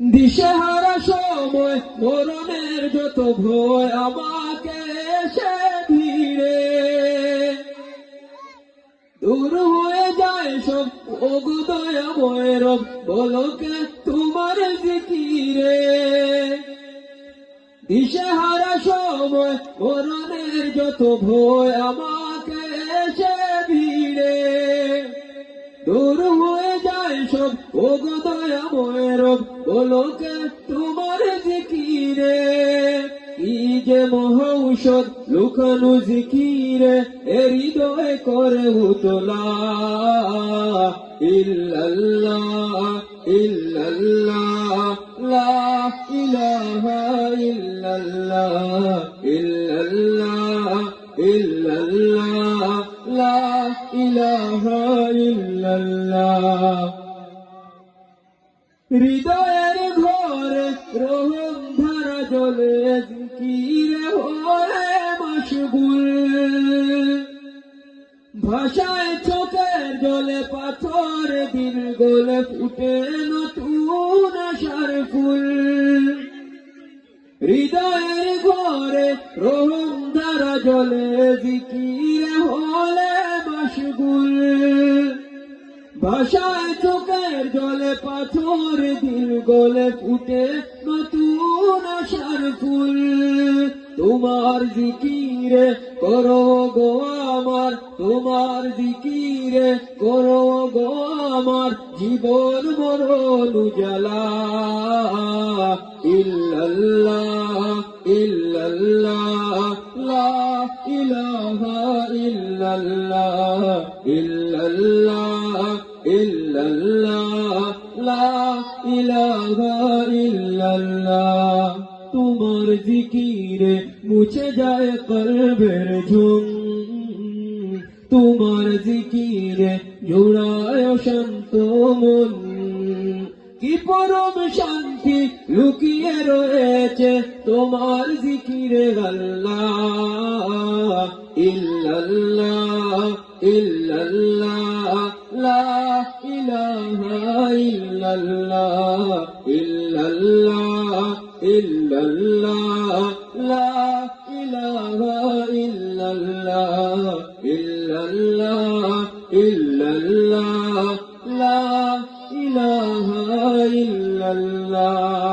দিশেহারা সময় মরণের যত ভয় আমাকে এসে ঘিরে, দূর হয়ে যায় সব ওগো দয়াময় রব, বলো কে তোমার জিকিরে। দিশেহারা সময় মরণের যত ভয় আমাকে এসে ভিড়ে, দূর হয়ে যায় সব ওগো দয়াময় রব, বলো কে তোমার জিকিরে। কি যে মহৌষধ লুকানো জিকিরে, এ হৃদয় করে উতলা, ইল্লাল্লাহ ইল্লাল্লাহ লা ইলাহা ইল্লাল্লাহ, ইল্লাল্লাহ ইল্লাল্লাহ লা ইলাহা ইল্লাল্লাহ। হৃদয়ের ঘরে রহম ধারা জ্বলে, জিকিরে হয়ে মশগুল, ভাষায় চোখের জলে পাথর দিল গলে, ফুটে নতুন আশার ফুল। হৃদয়ের ঘরে রহম ধারা জ্বলে, জিকিরে হলে মশগুল, ভাষায় চোখের জলে পাথর দিল গলে, ফুটে নতুন আশার ফুল। তোমার জিকিরে করো গো আমার, তোমার জিকিরে করো গো আমার, জীবন মরণ উজালা, ইল্লাল্লাহ ইল্লাল্লাহ লা ইলাহা ইল্লাল্লাহ, ইল্লাল্লাহ ইল্লাল্লাহ লা ইলাহা ইল্লাল্লাহ। তোমার জিকিরে মুছে যায় কলবের ঝুম, তোমার জিকিরে জোড়ায় শান্ত মন। কি পরম শান্তি লুকিয়ে রয়েছে তোমার জিকিরে, আল্লাহ ইল্লাল্লাহ ইল্লাল্লাহ লা ইলাহা ইল্লাল্লাহ, ইল্লাল্লাহ ইল্লাল্লাহ লা ইলাহা ইল্লাল্লাহ, ইল্লাল্লাহ ইল্লাল্লাহ লা ইলাহা ইল্লাল্লাহ।